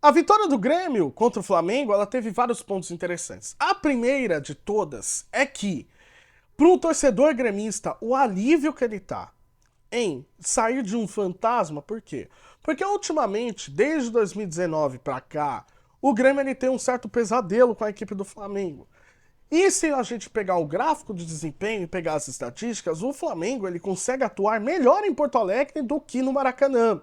A vitória do Grêmio contra o Flamengo, ela teve vários pontos interessantes. A primeira de todas é que, para um torcedor gremista, o alívio que ele tá em sair de um fantasma, por quê? Porque ultimamente, desde 2019 para cá, o Grêmio ele tem um certo pesadelo com a equipe do Flamengo. E se a gente pegar o gráfico de desempenho e pegar as estatísticas, o Flamengo ele consegue atuar melhor em Porto Alegre do que no Maracanã.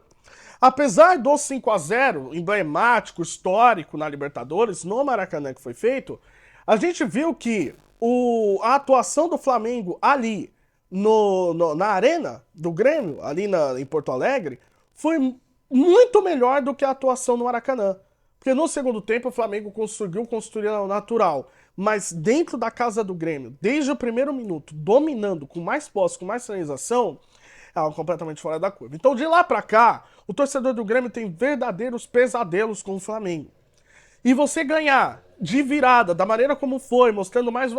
Apesar do 5-0 emblemático, histórico na Libertadores, no Maracanã que foi feito, a gente viu que a atuação do Flamengo ali na arena do Grêmio, em Porto Alegre, foi muito melhor do que a atuação no Maracanã. Porque no segundo tempo o Flamengo conseguiu construir ao natural, mas dentro da casa do Grêmio, desde o primeiro minuto, dominando, com mais posse, com mais finalização, é algo completamente fora da curva. Então, de lá pra cá, o torcedor do Grêmio tem verdadeiros pesadelos com o Flamengo. E você ganhar de virada, da maneira como foi, mostrando mais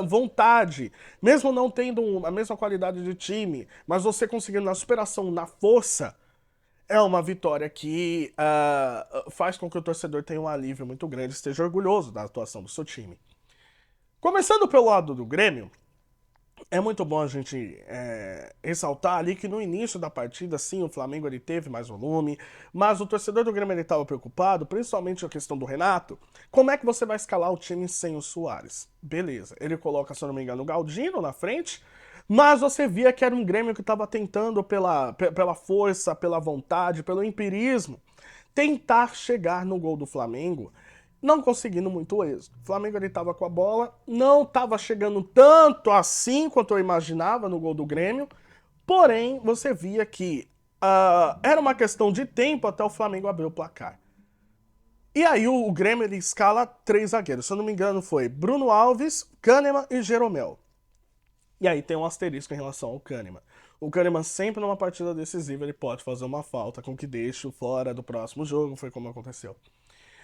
vontade, mesmo não tendo a mesma qualidade de time, mas você conseguindo na superação, na força, é uma vitória que faz com que o torcedor tenha um alívio muito grande, esteja orgulhoso da atuação do seu time. Começando pelo lado do Grêmio, é muito bom a gente ressaltar ali que no início da partida, sim, o Flamengo ele teve mais volume, mas o torcedor do Grêmio estava preocupado, principalmente a questão do Renato, como é que você vai escalar o time sem o Suárez? Beleza, ele coloca, se eu não me engano, o Galdino na frente, mas você via que era um Grêmio que estava tentando pela força, pela vontade, pelo empirismo, tentar chegar no gol do Flamengo, não conseguindo muito êxito. O Flamengo ele estava com a bola, não estava chegando tanto assim quanto eu imaginava no gol do Grêmio, porém você via que era uma questão de tempo até o Flamengo abrir o placar. E aí o Grêmio ele escala três zagueiros, se eu não me engano foi Bruno Alves, Kahneman e Jeromel. E aí tem um asterisco em relação ao Kahneman. O Kahneman sempre numa partida decisiva ele pode fazer uma falta com que deixe-o fora do próximo jogo, foi como aconteceu.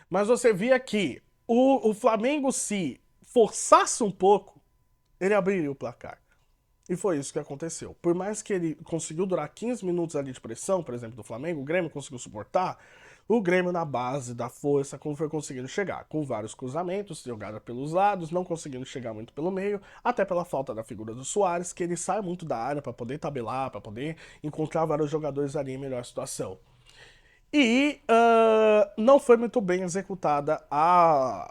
Mas você via que o Flamengo, se forçasse um pouco, ele abriria o placar. E foi isso que aconteceu. Por mais que ele conseguiu durar 15 minutos ali de pressão, por exemplo, do Flamengo, o Grêmio conseguiu suportar, o Grêmio na base da força, como foi conseguindo chegar, com vários cruzamentos, jogada pelos lados, não conseguindo chegar muito pelo meio, até pela falta da figura do Suárez, que ele sai muito da área para poder tabelar, para poder encontrar vários jogadores ali em melhor situação. E não foi muito bem executada a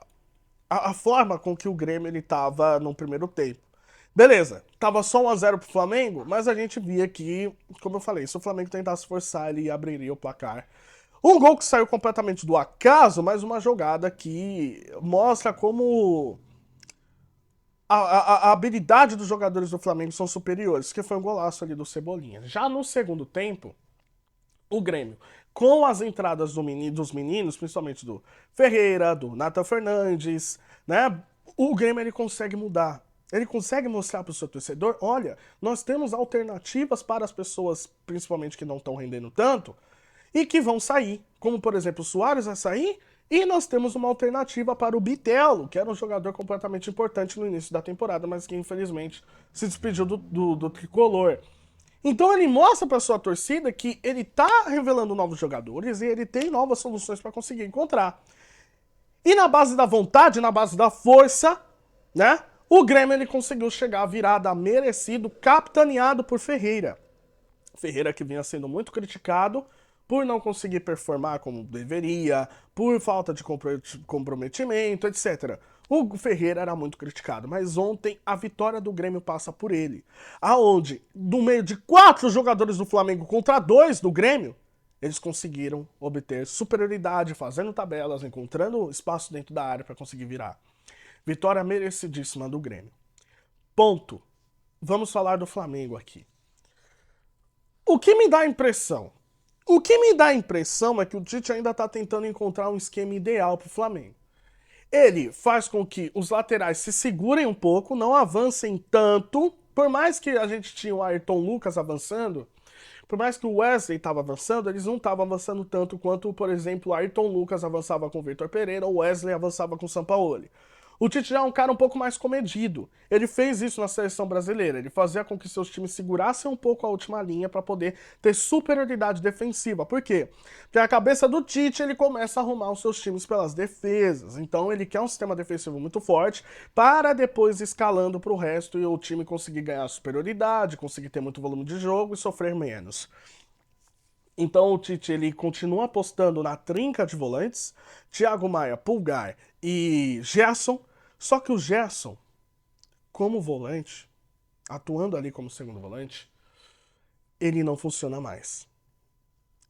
forma com que o Grêmio ele estava no primeiro tempo. Beleza, tava só 1-0 pro Flamengo, mas a gente via que, como eu falei, se o Flamengo tentasse forçar, ele abriria o placar. Um gol que saiu completamente do acaso, mas uma jogada que mostra como a habilidade dos jogadores do Flamengo são superiores, que foi um golaço ali do Cebolinha. Já no segundo tempo, o Grêmio, com as entradas dos meninos, principalmente do Ferreira, do Nathan Fernandes, né? O Grêmio ele consegue mudar. Ele consegue mostrar para o seu torcedor, olha, nós temos alternativas para as pessoas, principalmente que não estão rendendo tanto, e que vão sair. Como, por exemplo, o Suárez vai sair, e nós temos uma alternativa para o Bitelo, que era um jogador completamente importante no início da temporada, mas que infelizmente se despediu do tricolor. Então ele mostra para sua torcida que ele tá revelando novos jogadores e ele tem novas soluções para conseguir encontrar. E na base da vontade, na base da força, né? O Grêmio ele conseguiu chegar à virada merecido, capitaneado por Ferreira. Ferreira que vinha sendo muito criticado por não conseguir performar como deveria, por falta de comprometimento, etc. O Ferreira era muito criticado, mas ontem a vitória do Grêmio passa por ele. Aonde, no meio de 4 jogadores do Flamengo contra 2 do Grêmio, eles conseguiram obter superioridade, fazendo tabelas, encontrando espaço dentro da área para conseguir virar. Vitória merecidíssima do Grêmio. Ponto. Vamos falar do Flamengo aqui. O que me dá a impressão? O que me dá a impressão é que o Tite ainda está tentando encontrar um esquema ideal para o Flamengo. Ele faz com que os laterais se segurem um pouco, não avancem tanto, por mais que a gente tinha o Ayrton Lucas avançando, por mais que o Wesley estava avançando, eles não estavam avançando tanto quanto, por exemplo, o Ayrton Lucas avançava com o Vitor Pereira ou o Wesley avançava com o Sampaoli. O Tite já é um cara um pouco mais comedido. Ele fez isso na seleção brasileira. Ele fazia com que seus times segurassem um pouco a última linha para poder ter superioridade defensiva. Por quê? Porque a cabeça do Tite, ele começa a arrumar os seus times pelas defesas. Então ele quer um sistema defensivo muito forte para depois escalando para o resto e o time conseguir ganhar superioridade, conseguir ter muito volume de jogo e sofrer menos. Então o Tite ele continua apostando na trinca de volantes, Thiago Maia, Pulgar e Gerson, só que o Gerson, como volante, atuando ali como segundo volante, ele não funciona mais,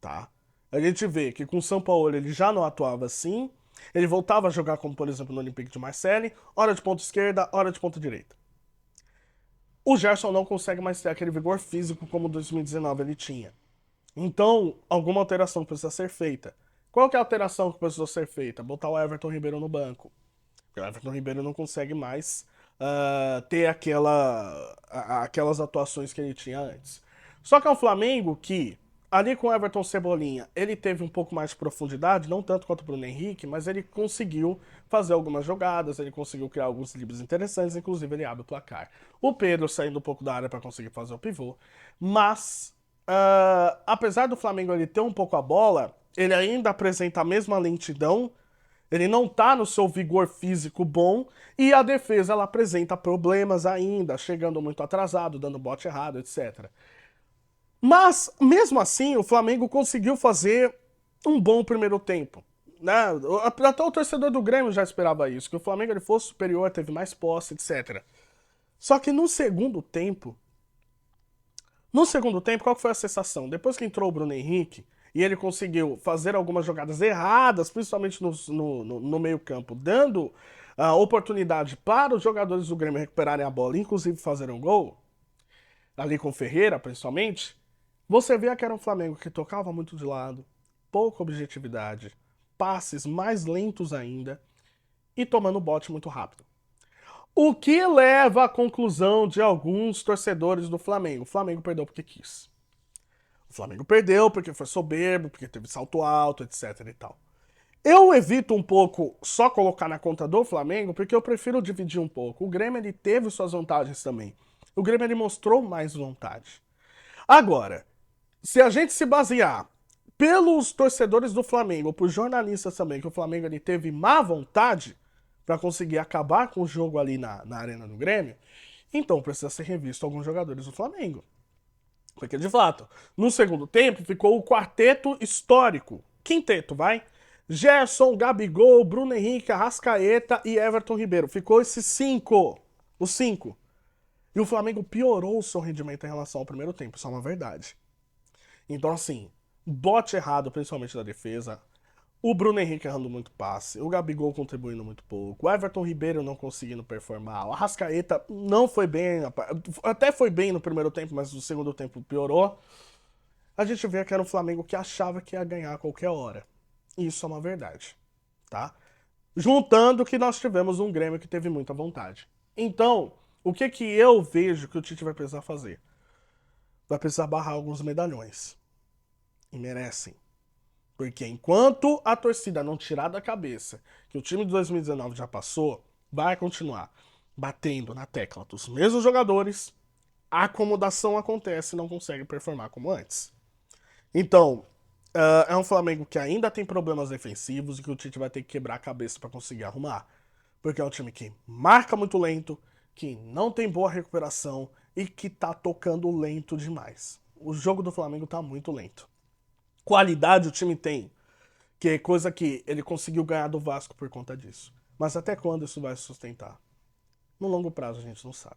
tá? A gente vê que com o São Paulo ele já não atuava assim, ele voltava a jogar como, por exemplo, no Olympique de Marseille, hora de ponta esquerda, hora de ponta direita. O Gerson não consegue mais ter aquele vigor físico como 2019 ele tinha. Então, alguma alteração precisa ser feita. Qual que é a alteração que precisou ser feita? Botar o Everton Ribeiro no banco. Porque o Everton Ribeiro não consegue mais ter aquelas atuações que ele tinha antes. Só que é um Flamengo que, ali com o Everton Cebolinha, ele teve um pouco mais de profundidade, não tanto quanto o Bruno Henrique, mas ele conseguiu fazer algumas jogadas, ele conseguiu criar alguns dribles interessantes, inclusive ele abre o placar. O Pedro saindo um pouco da área para conseguir fazer o pivô, mas apesar do Flamengo ele ter um pouco a bola, ele ainda apresenta a mesma lentidão, ele não tá no seu vigor físico bom, e a defesa ela apresenta problemas ainda, chegando muito atrasado, dando bote errado, etc. Mas, mesmo assim, o Flamengo conseguiu fazer um bom primeiro tempo. Né? Até o torcedor do Grêmio já esperava isso, que o Flamengo ele fosse superior, teve mais posse, etc. Só que no segundo tempo, qual foi a sensação? Depois que entrou o Bruno Henrique e ele conseguiu fazer algumas jogadas erradas, principalmente no meio-campo, dando a oportunidade para os jogadores do Grêmio recuperarem a bola, inclusive fazerem um gol, ali com o Ferreira, principalmente, você vê que era um Flamengo que tocava muito de lado, pouca objetividade, passes mais lentos ainda e tomando bote muito rápido. O que leva à conclusão de alguns torcedores do Flamengo. O Flamengo perdeu porque quis. O Flamengo perdeu porque foi soberbo, porque teve salto alto, etc e tal. Eu evito um pouco só colocar na conta do Flamengo, porque eu prefiro dividir um pouco. O Grêmio ele teve suas vantagens também. O Grêmio ele mostrou mais vontade. Agora, se a gente se basear pelos torcedores do Flamengo, por jornalistas também, que o Flamengo ele teve má vontade para conseguir acabar com o jogo ali na arena do Grêmio, então precisa ser revisto alguns jogadores do Flamengo. Porque, de fato, no segundo tempo ficou o quarteto histórico. Quinteto, vai? Gerson, Gabigol, Bruno Henrique, Arrascaeta e Everton Ribeiro. Ficou esses cinco. Os cinco. E o Flamengo piorou o seu rendimento em relação ao primeiro tempo. Isso é uma verdade. Então, assim, bote errado, principalmente da defesa. O Bruno Henrique errando muito passe, o Gabigol contribuindo muito pouco, o Everton Ribeiro não conseguindo performar, o Arrascaeta não foi bem, até foi bem no primeiro tempo, mas no segundo tempo piorou. A gente vê que era um Flamengo que achava que ia ganhar a qualquer hora. E isso é uma verdade, tá? Juntando que nós tivemos um Grêmio que teve muita vontade. Então, o que que eu vejo que o Tite vai precisar fazer? Vai precisar barrar alguns medalhões. E merecem. Porque enquanto a torcida não tirar da cabeça que o time de 2019 já passou, vai continuar batendo na tecla dos mesmos jogadores, a acomodação acontece e não consegue performar como antes. Então, é um Flamengo que ainda tem problemas defensivos e que o Tite vai ter que quebrar a cabeça para conseguir arrumar. Porque é um time que marca muito lento, que não tem boa recuperação e que tá tocando lento demais. O jogo do Flamengo tá muito lento. Qualidade o time tem, que é coisa que ele conseguiu ganhar do Vasco por conta disso. Mas até quando isso vai se sustentar? No longo prazo a gente não sabe.